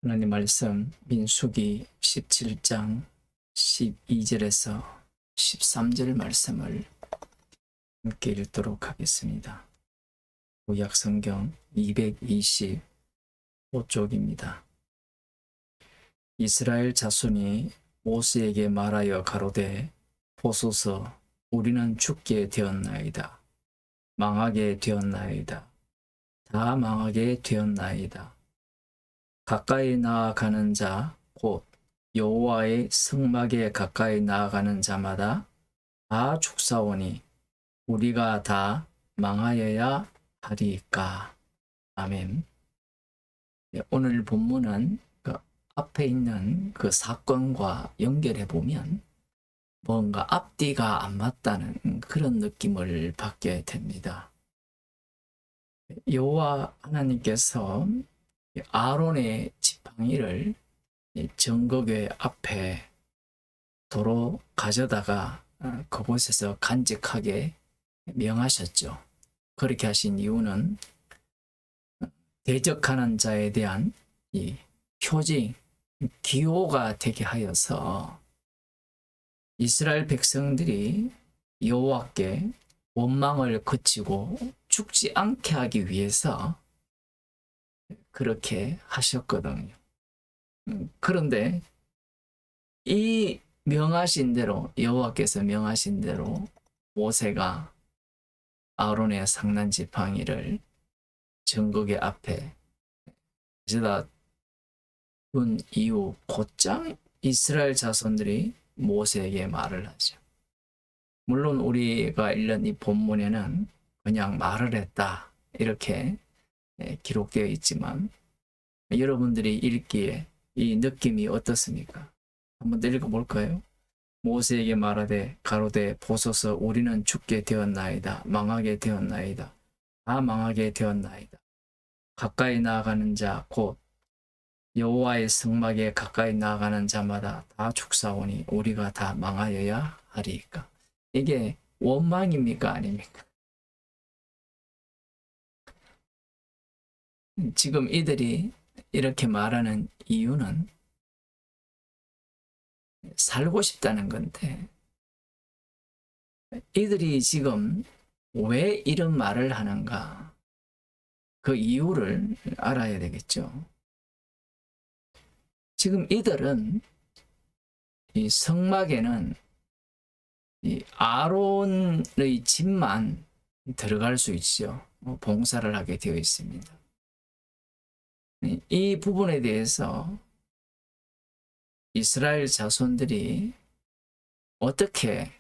하나님 말씀 민수기 17장 12절에서 13절 말씀을 함께 읽도록 하겠습니다. 구약 성경 225쪽입니다. 이스라엘 자손이 모세에게 말하여 가로되 보소서 우리는 죽게 되었나이다. 망하게 되었나이다. 다 망하게 되었나이다. 가까이 나아가는 자 곧 여호와의 성막에 가까이 나아가는 자마다 다 죽사오니 우리가 다 망하여야 하리까. 아멘. 오늘 본문은 그 앞에 있는 그 사건과 연결해 보면 뭔가 앞뒤가 안 맞다는 그런 느낌을 받게 됩니다. 여호와 하나님께서 아론의 지팡이를 정거궤 앞에 도로 가져다가 그곳에서 간직하게 명하셨죠. 그렇게 하신 이유는 대적하는 자에 대한 이 표징, 기호가 되게 하여서 이스라엘 백성들이 여호와께 원망을 그치고 죽지 않게 하기 위해서 그렇게 하셨거든요. 그런데 이 명하신 대로, 여호와께서 명하신 대로 모세가 아론의 상난 지팡이를 정거궤 앞에 가져다 둔 이후 곧장 이스라엘 자손들이 모세에게 말을 하죠. 물론 우리가 읽는 이 본문에는 그냥 말을 했다 이렇게 기록되어 있지만 여러분들이 읽기에 이 느낌이 어떻습니까? 한번 읽어볼까요? 모세에게 말하되 가로되 보소서 우리는 죽게 되었나이다. 망하게 되었나이다. 다 망하게 되었나이다. 가까이 나아가는 자 곧 여호와의 성막에 가까이 나아가는 자마다 다 죽사오니 우리가 다 망하여야 하리까. 이게 원망입니까 아닙니까? 지금 이들이 이렇게 말하는 이유는 살고 싶다는 건데, 이들이 지금 왜 이런 말을 하는가? 그 이유를 알아야 되겠죠. 지금 이들은 이 성막에는 이 아론의 집만 들어갈 수 있죠. 봉사를 하게 되어 있습니다. 이 부분에 대해서 이스라엘 자손들이 어떻게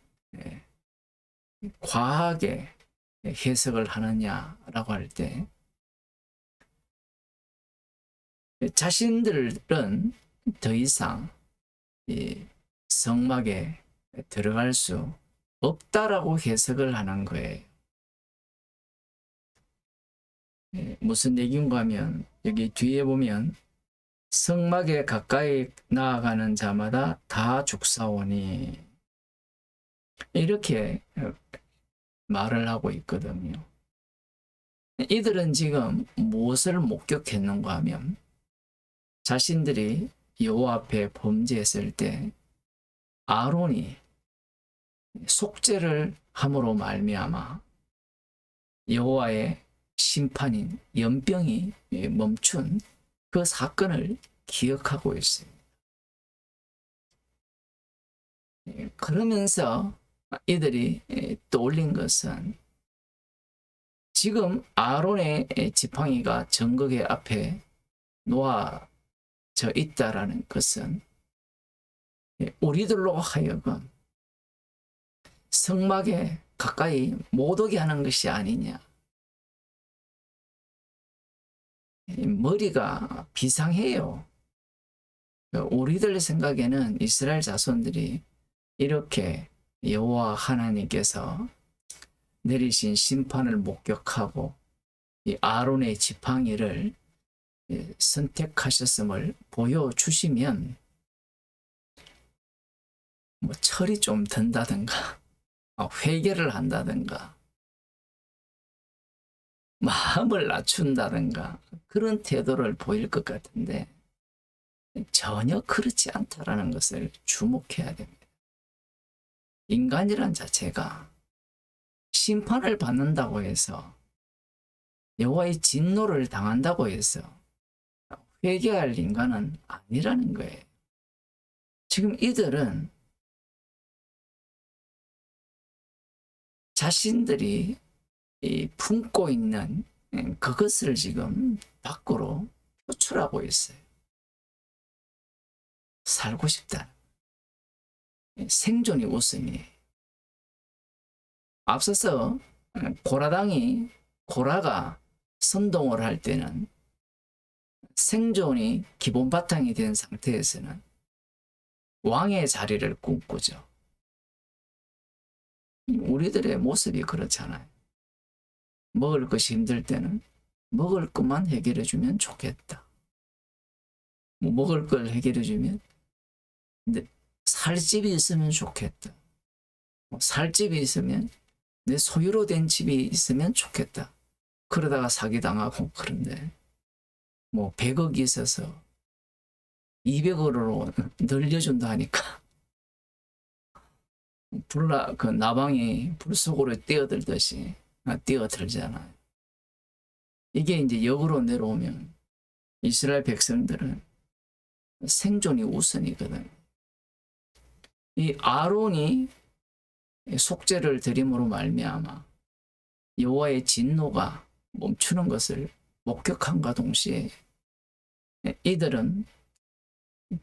과하게 해석을 하느냐라고 할 때, 자신들은 더 이상 이 성막에 들어갈 수 없다라고 해석을 하는 거예요. 무슨 얘기인가 하면 여기 뒤에 보면 성막에 가까이 나아가는 자마다 다 죽사오니 이렇게 말을 하고 있거든요. 이들은 지금 무엇을 목격했는가 하면 자신들이 여호와 앞에 범죄했을 때 아론이 속죄를 함으로 말미암아 여호와의 심판인 연병이 멈춘 그 사건을 기억하고 있습니다. 그러면서 이들이 떠올린 것은 지금 아론의 지팡이가 정거궤 앞에 놓아져 있다라는 것은 우리들로 하여금 성막에 가까이 못 오게 하는 것이 아니냐. 머리가 비상해요. 우리들 생각에는 이스라엘 자손들이 이렇게 여호와 하나님께서 내리신 심판을 목격하고 이 아론의 지팡이를 선택하셨음을 보여주시면 뭐 철이 좀 든다든가 회개를 한다든가 마음을 낮춘다든가 그런 태도를 보일 것 같은데 전혀 그렇지 않다라는 것을 주목해야 됩니다. 인간이란 자체가 심판을 받는다고 해서, 여호와의 진노를 당한다고 해서 회개할 인간은 아니라는 거예요. 지금 이들은 자신들이 품고 있는 그것을 지금 밖으로 표출하고 있어요. 살고 싶다. 생존이 우선이에요. 앞서서 고라가 선동을 할 때는 생존이 기본 바탕이 된 상태에서는 왕의 자리를 꿈꾸죠. 우리들의 모습이 그렇잖아요. 먹을 것이 힘들 때는 먹을 것만 해결해 주면 좋겠다. 뭐 먹을 걸 해결해 주면 살 집이 있으면 좋겠다. 살 집이 있으면 내 소유로 된 집이 있으면 좋겠다. 그러다가 사기당하고. 그런데 뭐 100억이 있어서 200억으로 늘려준다 하니까 그 나방이 불 속으로 뛰어들듯이 뛰어들잖아요. 이게 이제 역으로 내려오면 이스라엘 백성들은 생존이 우선이거든. 이 아론이 속죄를 드림으로 말미암아 여호와의 진노가 멈추는 것을 목격함과 동시에 이들은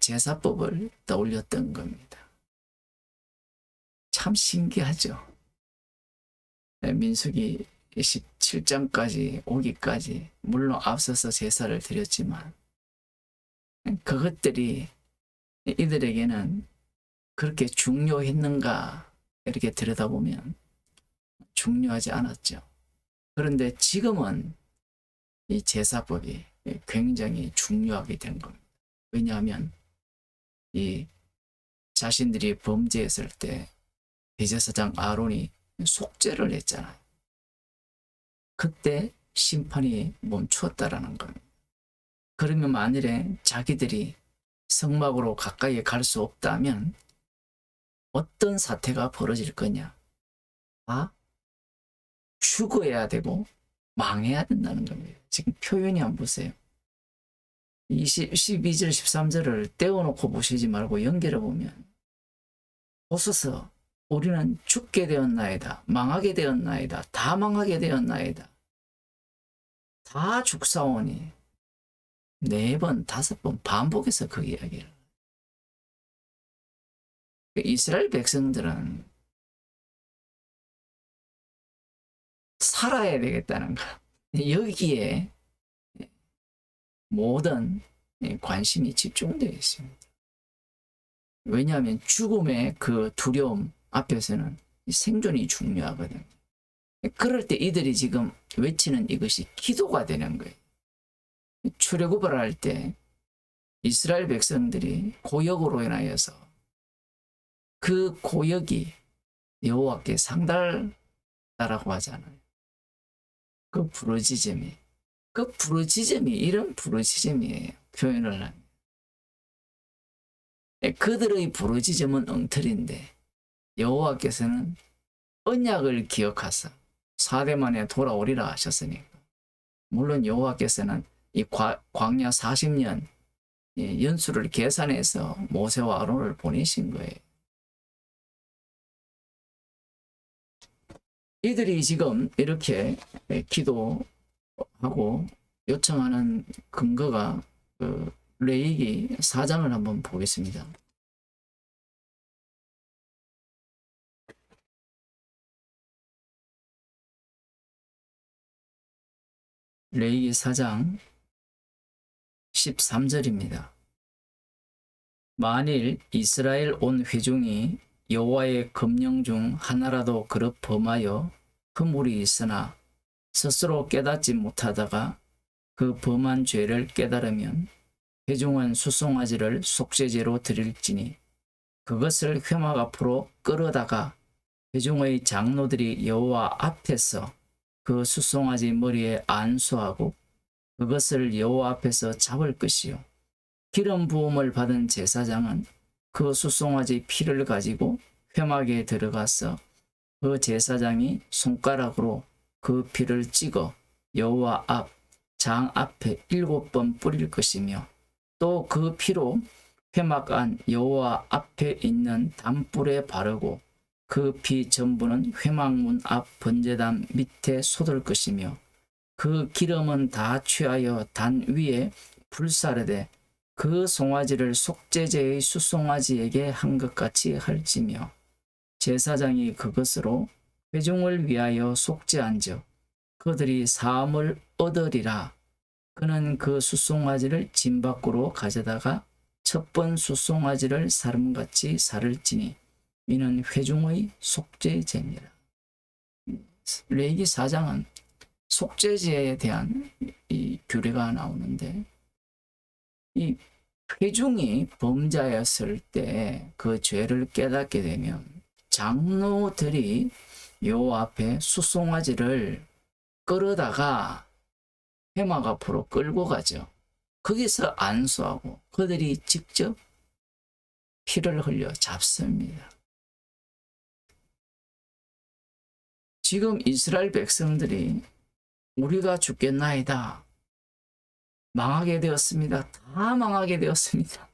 제사법을 떠올렸던 겁니다. 참 신기하죠. 민수기 17장까지 오기까지 물론 앞서서 제사를 드렸지만 그것들이 이들에게는 그렇게 중요했는가 이렇게 들여다보면 중요하지 않았죠. 그런데 지금은 이 제사법이 굉장히 중요하게 된 겁니다. 왜냐하면 이 자신들이 범죄했을 때 대제사장 아론이 속죄를 했잖아요. 그때 심판이 멈추었다라는 겁니다. 그러면 만일에 자기들이 성막으로 가까이 갈 수 없다면 어떤 사태가 벌어질 거냐? 죽어야 되고 망해야 된다는 겁니다. 지금 표현이 한번 보세요. 12절 13절을 떼어놓고 보시지 말고 연결해 보면, 보소서 우리는 죽게 되었나이다. 망하게 되었나이다. 다 망하게 되었나이다. 다 죽사오니 4번, 5번 반복해서 그 이야기를. 이스라엘 백성들은 살아야 되겠다는 거. 여기에 모든 관심이 집중되어 있습니다. 왜냐하면 죽음의 그 두려움 앞에서는 생존이 중요하거든요. 그럴 때 이들이 지금 외치는 이것이 기도가 되는 거예요. 출애굽을 할 때 이스라엘 백성들이 고역으로 인하여서 그 고역이 여호와께 상달다라고 하잖아요. 그 부르짖음이 이런 부르짖음이에요. 표현을 하면 그들의 부르짖음은 엉터리인데 여호와께서는 언약을 기억하사 4대 만에 돌아오리라 하셨으니까, 물론 여호와께서는 이 광야 40년 연수를 계산해서 모세와 아론을 보내신 거예요. 이들이 지금 이렇게 기도하고 요청하는 근거가 레위기 4장을 한번 보겠습니다. 레위기 4장 13절입니다. 만일 이스라엘 온 회중이 여호와의 검령 중 하나라도 그릇 범하여 허물이 있으나 스스로 깨닫지 못하다가 그 범한 죄를 깨달으면 회중은 수송아지를 속죄제로 드릴지니 그것을 회막 앞으로 끌어다가 회중의 장로들이 여호와 앞에서 그 수송아지 머리에 안수하고 그것을 여호와 앞에서 잡을 것이요 기름 부음을 받은 제사장은 그 수송아지 피를 가지고 회막에 들어가서 그 제사장이 손가락으로 그 피를 찍어 여호와 앞 장 앞에 7번 뿌릴 것이며 또 그 피로 회막 안 여호와 앞에 있는 단불에 바르고 그 피 전부는 회막문 앞 번제단 밑에 쏟을 것이며 그 기름은 다 취하여 단 위에 불사르되 그 송아지를 속죄제의 수송아지에게 한 것 같이 할지며 제사장이 그것으로 회중을 위하여 속죄한즉 그들이 사함을 얻으리라. 그는 그 수송아지를 진 밖으로 가져다가 첫번 수송아지를 사름같이 사를지니 이는 회중의 속죄제니라. 레위기 4장은 속죄제에 대한 이 규례가 나오는데 이 회중이 범자였을 때 그 죄를 깨닫게 되면 장로들이 여호와 앞에 수송아지를 끌어다가 회막 앞으로 끌고 가죠. 거기서 안수하고 그들이 직접 피를 흘려 잡습니다. 지금 이스라엘 백성들이 우리가 죽겠나이다. 망하게 되었습니다. 다 망하게 되었습니다.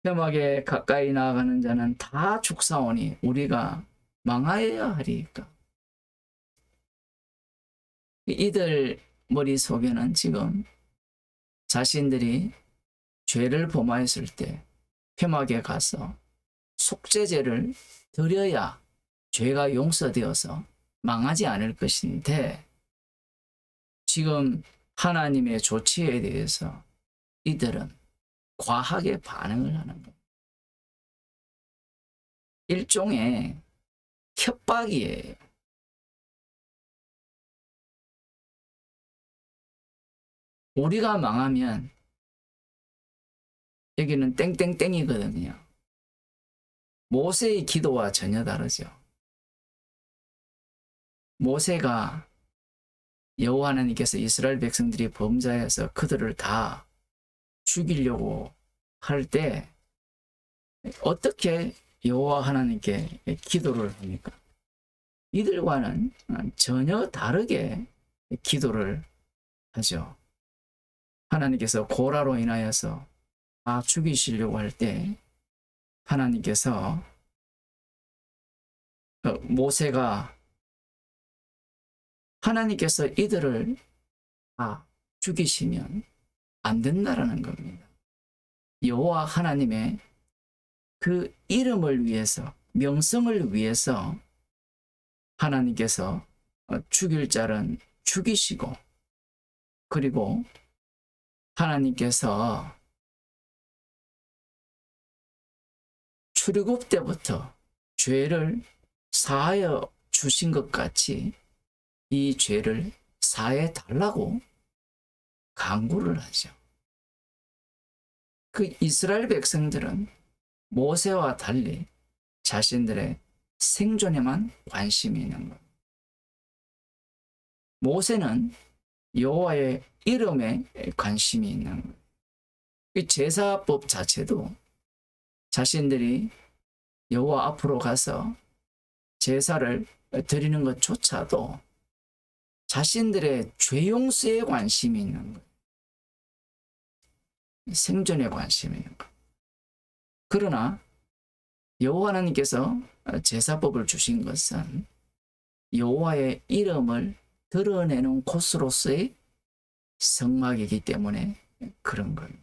회막에 가까이 나아가는 자는 다 죽사오니 우리가 망하여야 하리까. 이들 머릿속에는 지금 자신들이 죄를 범하였을 때 회막에 가서 속죄제를 드려야 죄가 용서되어서 망하지 않을 것인데 지금 하나님의 조치에 대해서 이들은 과하게 반응을 하는 겁니다. 일종의 협박이에요. 우리가 망하면 여기는 땡땡땡이거든요. 모세의 기도와 전혀 다르죠. 모세가 여호와 하나님께서 이스라엘 백성들이 범죄해서 그들을 다 죽이려고 할 때 어떻게 여호와 하나님께 기도를 합니까? 이들과는 전혀 다르게 기도를 하죠. 하나님께서 고라로 인하여서 다 죽이시려고 할 때 하나님께서 모세가 하나님께서 이들을 다 죽이시면 안 된다라는 겁니다. 여호와 하나님의 그 이름을 위해서 명성을 위해서 하나님께서 죽일 자는 죽이시고 그리고 하나님께서 출애굽 때부터 죄를 사하여 주신 것 같이 이 죄를 사해 달라고 간구를 하죠. 그 이스라엘 백성들은 모세와 달리 자신들의 생존에만 관심이 있는 것. 모세는 여호와의 이름에 관심이 있는 것. 이 제사법 자체도 자신들이 여호와 앞으로 가서 제사를 드리는 것조차도 자신들의 죄 용서에 관심이 있는 것. 생존에 관심이 있는 것. 그러나 여호와 하나님께서 제사법을 주신 것은 여호와의 이름을 드러내는 곳으로서의 성막이기 때문에 그런 겁니다.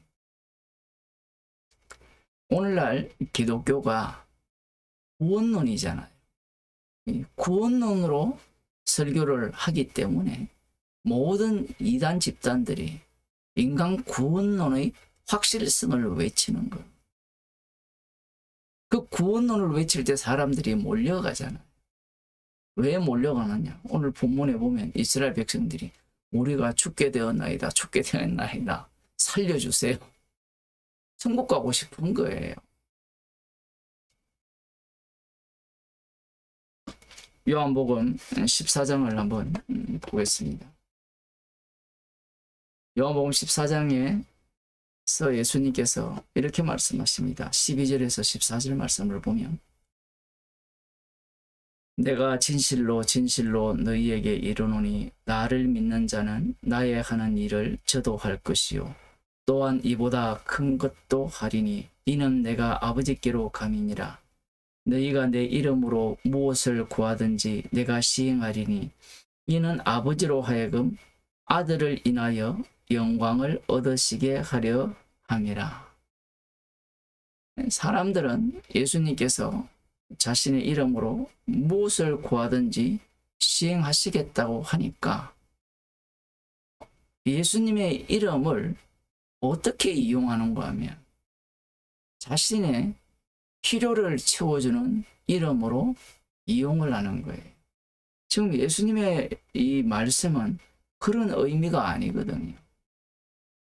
오늘날 기독교가 구원론이잖아요. 구원론으로 설교를 하기 때문에 모든 이단 집단들이 인간 구원론의 확실성을 외치는 것. 그 구원론을 외칠 때 사람들이 몰려가잖아요. 왜 몰려가느냐? 오늘 본문에 보면 이스라엘 백성들이 우리가 죽게 되었나이다, 죽게 되었나이다, 살려주세요. 천국 가고 싶은 거예요. 요한복음 14장을 한번 보겠습니다. 요한복음 14장에서 예수님께서 이렇게 말씀하십니다. 12절에서 14절 말씀을 보면 내가 진실로 진실로 너희에게 이르노니 나를 믿는 자는 나의 하는 일을 저도 할 것이요 또한 이보다 큰 것도 하리니 이는 내가 아버지께로 감이니라. 너희가 내 이름으로 무엇을 구하든지 내가 시행하리니 이는 아버지로 하여금 아들을 인하여 영광을 얻으시게 하려 함이라. 사람들은 예수님께서 자신의 이름으로 무엇을 구하든지 시행하시겠다고 하니까 예수님의 이름을 어떻게 이용하는가 하면 자신의 필요를 채워주는 이름으로 이용을 하는 거예요. 지금 예수님의 이 말씀은 그런 의미가 아니거든요.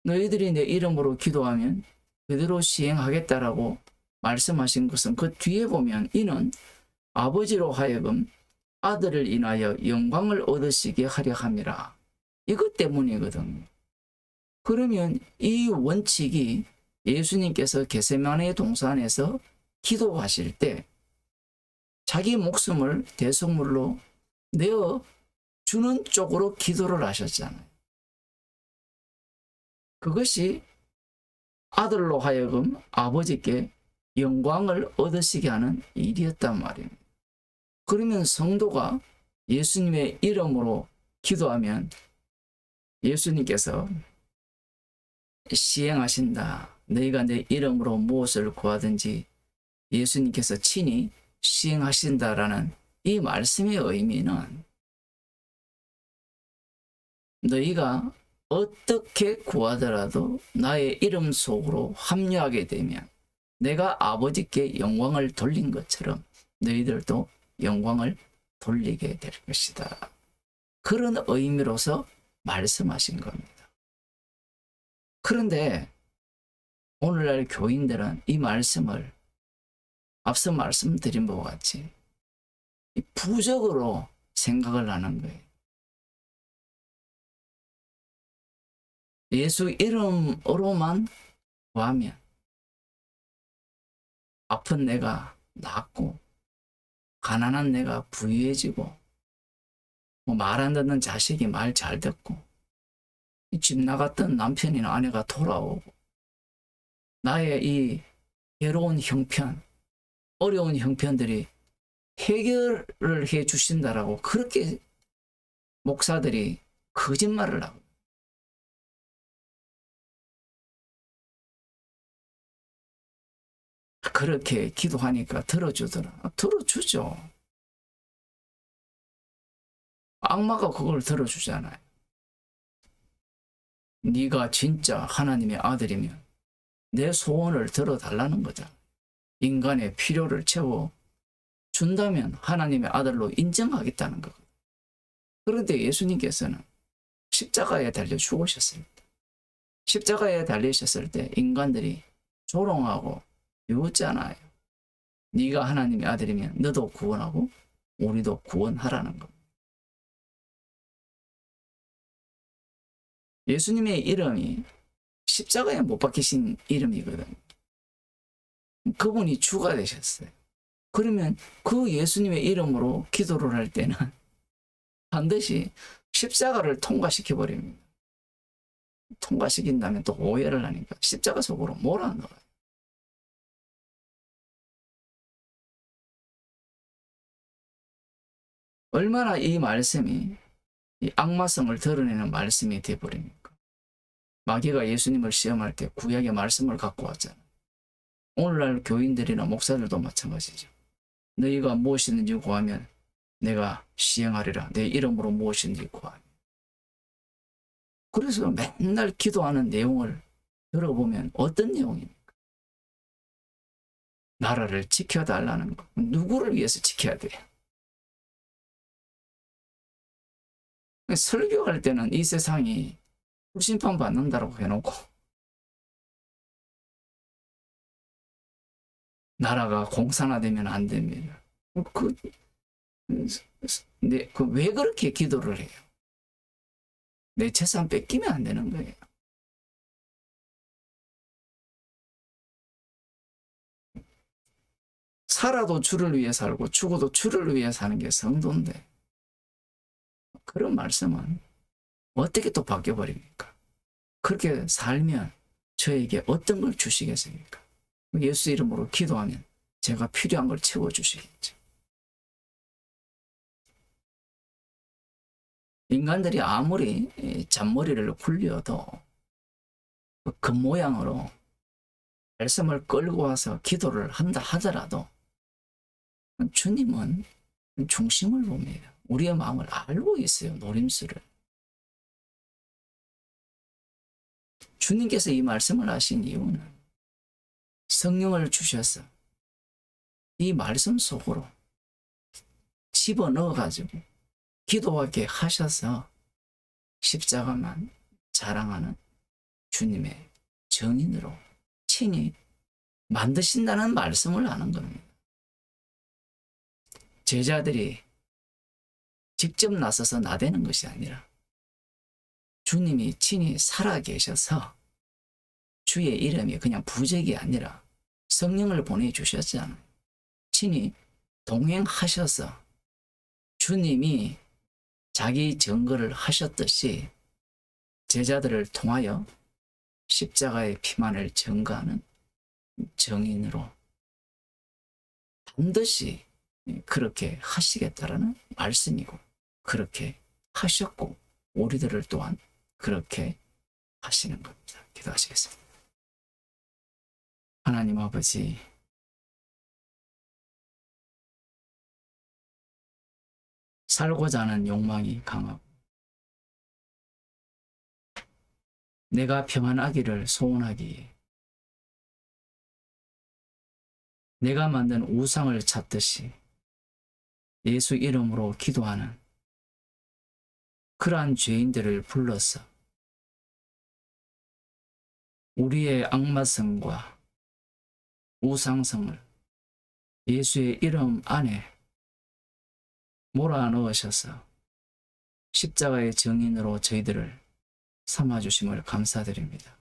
너희들이 내 이름으로 기도하면 그대로 시행하겠다라고 말씀하신 것은 그 뒤에 보면 이는 아버지로 하여금 아들을 인하여 영광을 얻으시게 하려 함이라. 이것 때문이거든요. 그러면 이 원칙이 예수님께서 겟세마네 동산에서 기도하실 때 자기 목숨을 대속물로 내어 주는 쪽으로 기도를 하셨잖아요. 그것이 아들로 하여금 아버지께 영광을 얻으시게 하는 일이었단 말입니다. 그러면 성도가 예수님의 이름으로 기도하면 예수님께서 시행하신다. 너희가 내 이름으로 무엇을 구하든지 예수님께서 친히 시행하신다라는 이 말씀의 의미는 너희가 어떻게 구하더라도 나의 이름 속으로 합류하게 되면 내가 아버지께 영광을 돌린 것처럼 너희들도 영광을 돌리게 될 것이다. 그런 의미로서 말씀하신 겁니다. 그런데 오늘날 교인들은 이 말씀을 앞서 말씀드린 바와 같이 부적으로 생각을 하는 거예요. 예수 이름으로만 구하면 아픈 내가 낫고 가난한 내가 부유해지고 말 안 듣는 자식이 말 잘 듣고 집 나갔던 남편이나 아내가 돌아오고 나의 이 괴로운 형편, 어려운 형편들이 해결을 해 주신다라고 그렇게 목사들이 거짓말을 하고 그렇게 기도하니까 들어주더라. 들어주죠. 악마가 그걸 들어주잖아요. 네가 진짜 하나님의 아들이면 내 소원을 들어달라는 거잖아. 인간의 필요를 채워 준다면 하나님의 아들로 인정하겠다는 거. 그런데 예수님께서는 십자가에 달려 죽으셨을 때, 십자가에 달리셨을 때 인간들이 조롱하고 비웃잖아요. 네가 하나님의 아들이면 너도 구원하고 우리도 구원하라는 겁니다. 예수님의 이름이 십자가에 못 박히신 이름이거든요. 그분이 주가 되셨어요. 그러면 그 예수님의 이름으로 기도를 할 때는 반드시 십자가를 통과시켜버립니다. 통과시킨다면 또 오해를 하니까 십자가 속으로 몰아넣어요. 얼마나 이 말씀이 이 악마성을 드러내는 말씀이 되어버립니까? 마귀가 예수님을 시험할 때 구약의 말씀을 갖고 왔잖아요. 오늘날 교인들이나 목사들도 마찬가지죠. 너희가 무엇이든지 구하면 내가 시행하리라. 내 이름으로 무엇이든지 구하면. 그래서 맨날 기도하는 내용을 들어보면 어떤 내용입니까? 나라를 지켜달라는 거. 누구를 위해서 지켜야 돼요? 설교할 때는 이 세상이 불심판 받는다고 해놓고 나라가 공산화되면 안 됩니다. 왜 그렇게 기도를 해요? 내 재산 뺏기면 안 되는 거예요. 살아도 주를 위해 살고 죽어도 주를 위해 사는 게 성도인데 그런 말씀은 어떻게 또 바뀌어버립니까? 그렇게 살면 저에게 어떤 걸 주시겠습니까? 예수 이름으로 기도하면 제가 필요한 걸 채워주시겠죠. 인간들이 아무리 잔머리를 굴려도 그 모양으로 말씀을 끌고 와서 기도를 한다 하더라도 주님은 중심을 봅니다. 우리의 마음을 알고 있어요. 노림수를. 주님께서 이 말씀을 하신 이유는 성령을 주셔서 이 말씀 속으로 집어넣어 가지고 기도하게 하셔서 십자가만 자랑하는 주님의 정인으로 친히 만드신다는 말씀을 하는 겁니다. 제자들이 직접 나서서 나대는 것이 아니라 주님이 친히 살아 계셔서 주의 이름이 그냥 부적이 아니라 성령을 보내주셨잖아요. 친히 동행하셔서 주님이 자기 증거를 하셨듯이 제자들을 통하여 십자가의 피만을 증거하는 정인으로 반드시 그렇게 하시겠다라는 말씀이고 그렇게 하셨고 우리들을 또한 그렇게 하시는 겁니다. 기도하시겠습니다. 하나님 아버지, 살고자 하는 욕망이 강하고 내가 평안하기를 소원하기에 내가 만든 우상을 찾듯이 예수 이름으로 기도하는 그러한 죄인들을 불러서 우리의 악마성과 우상성을 예수의 이름 안에 몰아넣으셔서 십자가의 증인으로 저희들을 삼아주심을 감사드립니다.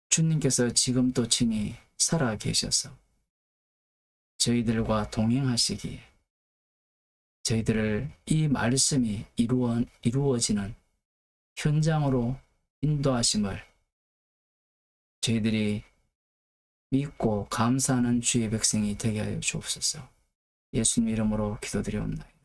주님께서 지금도 친히 살아 계셔서 저희들과 동행하시기에 저희들을 이 말씀이 이루어지는 현장으로 인도하심을 저희들이 믿고 감사하는 주의 백성이 되게 하여 주옵소서. 예수님 이름으로 기도드리옵나이다.